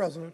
President.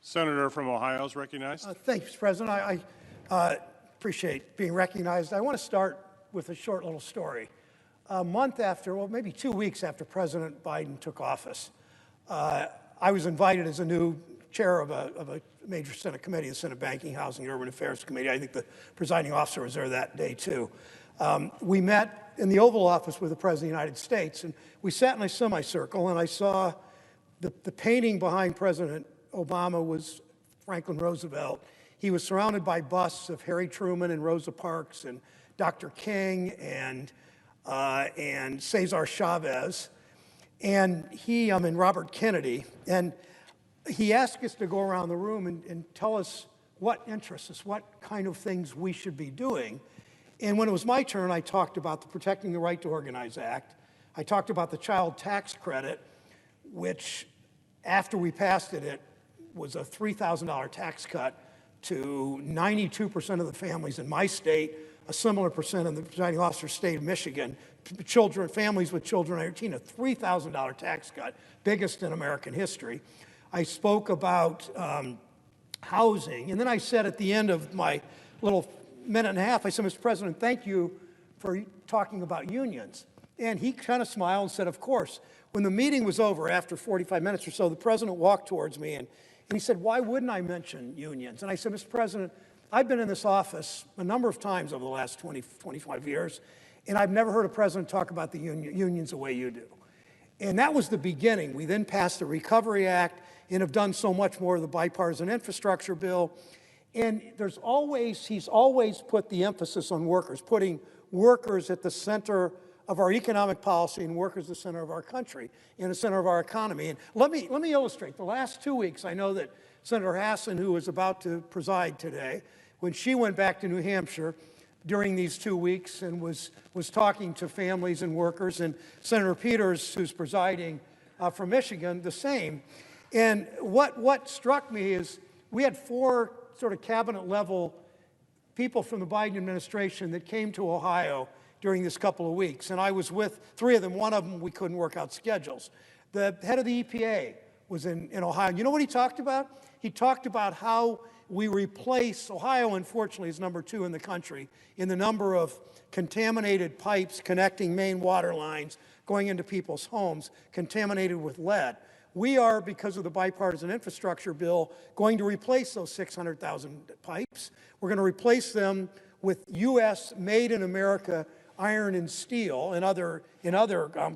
Senator from Ohio is recognized. Thank you, Mr. President. I appreciate being recognized. I want to start with a short little story. A month after, well, maybe 2 weeks after President Biden took office, I was invited as a new chair of a major Senate committee, the Senate Banking, Housing, and Urban Affairs Committee. I think the presiding officer was there that day, too. We met in the Oval Office with the President of the United States, and we sat in a semicircle, and I saw the painting behind President Obama was Franklin Roosevelt. He was surrounded by busts of Harry Truman and Rosa Parks and Dr. King and Cesar Chavez, and Robert Kennedy. And he asked us to go around the room and tell us what interests us, what kind of things we should be doing. And when it was my turn, I talked about the Protecting the Right to Organize Act. I talked about the child tax credit, which after we passed it, it was a $3,000 tax cut to 92% of the families in my state, a similar percent in the presiding officer's state of Michigan. Families with children under 18, a $3,000 tax cut, biggest in American history. I spoke about housing, and then I said at the end of my little minute and a half, I said, Mr. President, thank you for talking about unions. And he kind of smiled and said, of course. When the meeting was over, after 45 minutes or so, the president walked towards me and he said, why wouldn't I mention unions? And I said, Mr. President, I've been in this office a number of times over the last 20, 25 years, and I've never heard a president talk about the unions the way you do. And that was the beginning. We then passed the Recovery Act and have done so much more of the bipartisan infrastructure bill. And he's always put the emphasis on workers, putting workers at the center of our economic policy and workers at the center of our country, in the center of our economy. And let me illustrate. The last 2 weeks, I know that Senator Hassan, who is about to preside today, when she went back to New Hampshire during these 2 weeks and was talking to families and workers, and Senator Peters, who's presiding from Michigan, the same. And what struck me is we had 4 sort of cabinet-level people from the Biden administration that came to Ohio during this couple of weeks. And I was with 3 of them. One of them, we couldn't work out schedules. The head of the EPA was in Ohio. You know what he talked about? He talked about how we replace, Ohio unfortunately is number 2 in the country in the number of contaminated pipes connecting main water lines going into people's homes, contaminated with lead. We are, because of the bipartisan infrastructure bill, going to replace those 600,000 pipes. We're going to replace them with U.S. made in America iron and steel and other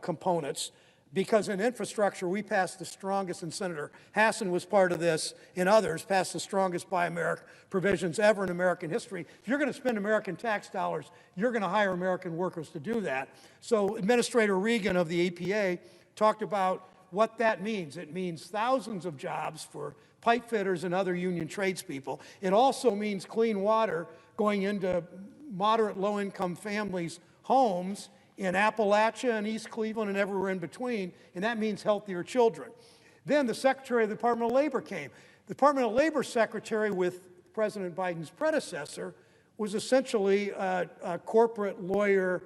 components, because in infrastructure we passed the strongest, and Senator Hassan was part of this, and others passed the strongest Buy America provisions ever in American history. If you're going to spend American tax dollars, you're going to hire American workers to do that. So Administrator Regan of the EPA talked about what that means. It means thousands of jobs for pipe fitters and other union tradespeople. It also means clean water going into moderate low-income families' homes in Appalachia and East Cleveland and everywhere in between, and that means healthier children. Then the Secretary of the Department of Labor came. The Department of Labor Secretary, with President Biden's predecessor, was essentially a corporate lawyer.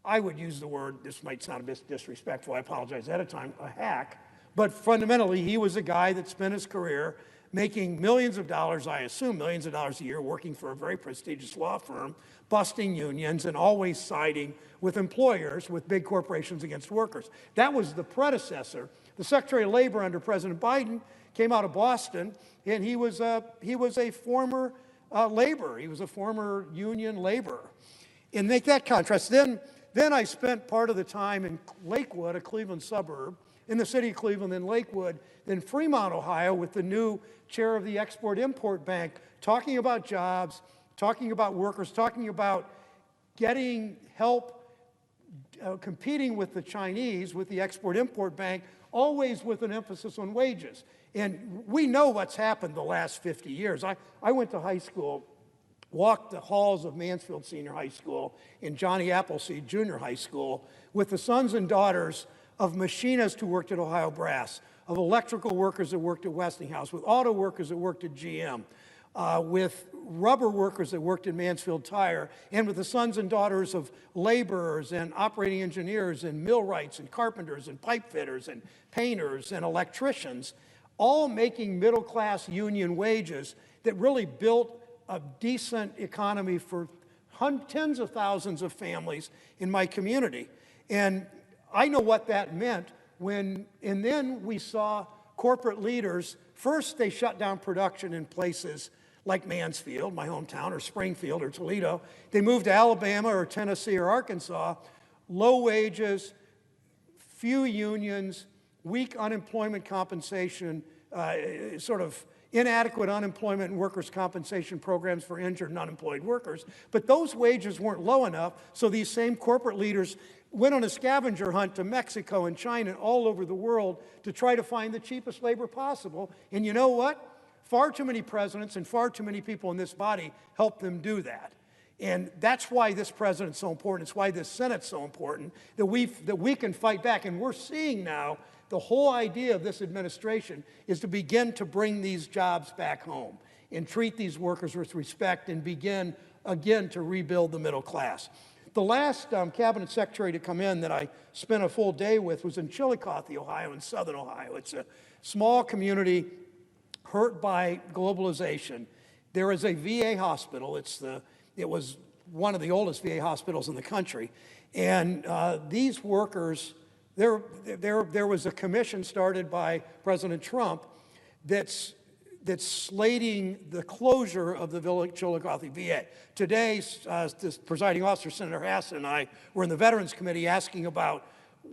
I would use the word, this might sound a bit disrespectful, I apologize ahead of time, a hack, but fundamentally he was a guy that spent his career making millions of dollars, I assume millions of dollars a year, working for a very prestigious law firm, busting unions and always siding with employers, with big corporations against workers. That was the predecessor. The Secretary of Labor under President Biden came out of Boston, and he was a former laborer. He was a former union laborer. And make that contrast. Then I spent part of the time in Lakewood, a Cleveland suburb, in the city of Cleveland, in Lakewood, then Fremont, Ohio, with the new chair of the Export-Import Bank, talking about jobs, talking about workers, talking about getting help competing with the Chinese, with the Export-Import Bank, always with an emphasis on wages. And we know what's happened the last 50 years. I went to high school, walked the halls of Mansfield Senior High School and Johnny Appleseed Junior High School with the sons and daughters of machinists who worked at Ohio Brass, of electrical workers that worked at Westinghouse, with auto workers that worked at GM, with rubber workers that worked in Mansfield Tire, and with the sons and daughters of laborers and operating engineers and millwrights and carpenters and pipe fitters and painters and electricians, all making middle-class union wages that really built a decent economy for tens of thousands of families in my community. And I know what that meant and then we saw corporate leaders, first they shut down production in places like Mansfield, my hometown, or Springfield or Toledo. They moved to Alabama or Tennessee or Arkansas, low wages, few unions, weak unemployment compensation, sort of inadequate unemployment and workers' compensation programs for injured and unemployed workers. But those wages weren't low enough, so these same corporate leaders went on a scavenger hunt to Mexico and China and all over the world to try to find the cheapest labor possible. And you know what? Far too many presidents and far too many people in this body helped them do that. And that's why this president's so important. It's why this Senate's so important, that we can fight back. And we're seeing now the whole idea of this administration is to begin to bring these jobs back home and treat these workers with respect and begin again to rebuild the middle class. The last cabinet secretary to come in that I spent a full day with was in Chillicothe, Ohio, in southern Ohio. It's a small community hurt by globalization. There is a VA hospital. It was one of the oldest VA hospitals in the country. And these workers, there was a commission started by President Trump that's slating the closure of the Chillicothe VA. Today, this presiding officer, Senator Hassan, and I were in the Veterans Committee asking about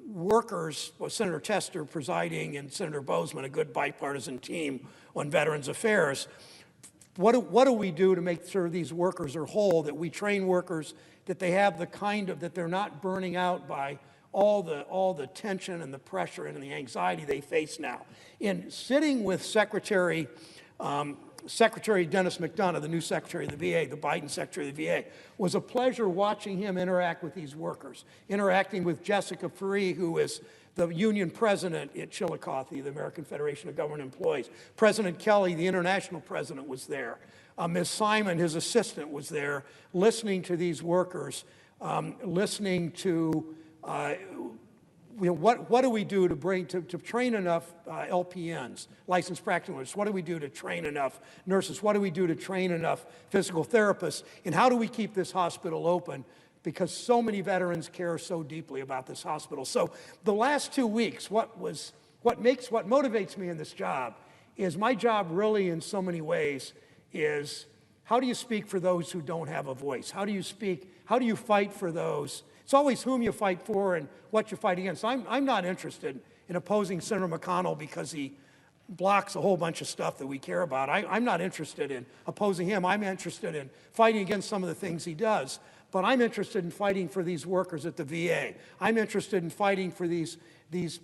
workers, Senator Tester presiding and Senator Bozeman, a good bipartisan team on Veterans Affairs. What do we do to make sure these workers are whole, that we train workers, that they have that they're not burning out by all the tension and the pressure and the anxiety they face now? In sitting with Secretary Dennis McDonough, the new Secretary of the VA, the Biden Secretary of the VA, was a pleasure watching him interact with these workers, interacting with Jessica Free, who is the union president at Chillicothe, the American Federation of Government Employees. President Kelly, the international president, was there. Ms. Simon, his assistant, was there, listening to these workers, listening to what do we do to train enough LPNs, licensed practitioners? What do we do to train enough nurses? What do we do to train enough physical therapists? And how do we keep this hospital open? Because so many veterans care so deeply about this hospital. So the last 2 weeks, what motivates me in this job is my job really in so many ways is how do you speak for those who don't have a voice? How do you fight for those? It's always whom you fight for and what you fight against. I'm not interested in opposing Senator McConnell because he blocks a whole bunch of stuff that we care about. I'm not interested in opposing him. I'm interested in fighting against some of the things he does. But I'm interested in fighting for these workers at the VA. I'm interested in fighting for these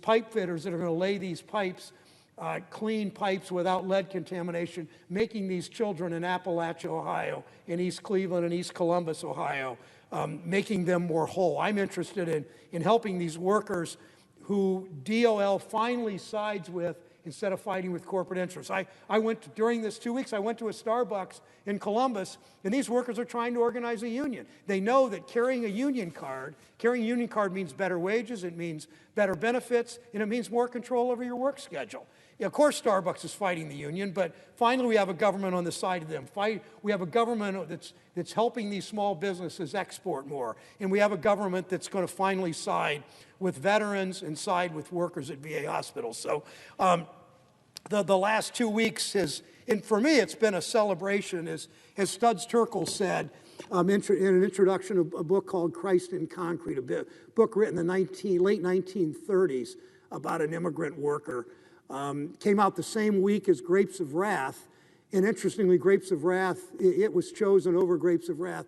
pipe fitters that are going to lay these pipes, clean pipes without lead contamination, making these children in Appalachia, Ohio, in East Cleveland and East Columbus, Ohio, making them more whole. I'm interested in helping these workers who DOL finally sides with instead of fighting with corporate interests. During this 2 weeks, I went to a Starbucks in Columbus, and these workers are trying to organize a union. They know that carrying a union card means better wages, it means better benefits, and it means more control over your work schedule. Of course, Starbucks is fighting the union, but finally we have a government on the side of them. We have a government that's helping these small businesses export more, and we have a government that's going to finally side with veterans and side with workers at VA hospitals. So the last 2 weeks and for me, it's been a celebration, as Studs Terkel said in an introduction of a book called Christ in Concrete, a book written in the late 1930s about an immigrant worker. Came out the same week as Grapes of Wrath, and interestingly, Grapes of Wrath, it was chosen over Grapes of Wrath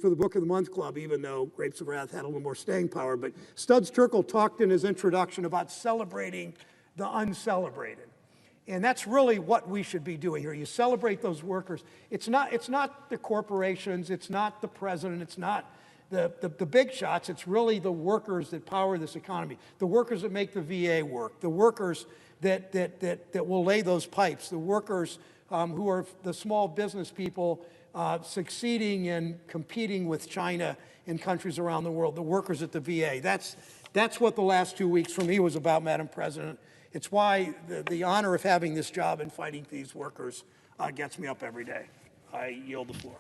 for the Book of the Month Club, even though Grapes of Wrath had a little more staying power. But Studs Terkel talked in his introduction about celebrating the uncelebrated. And that's really what we should be doing here. You celebrate those workers. It's not the corporations, it's not the president, it's not the big shots. It's really the workers that power this economy, the workers that make the VA work, the workers that will lay those pipes, the workers who are the small business people succeeding in competing with China in countries around the world, the workers at the VA. That's what the last 2 weeks for me was about, Madam President. It's why the honor of having this job and fighting these workers gets me up every day. I yield the floor.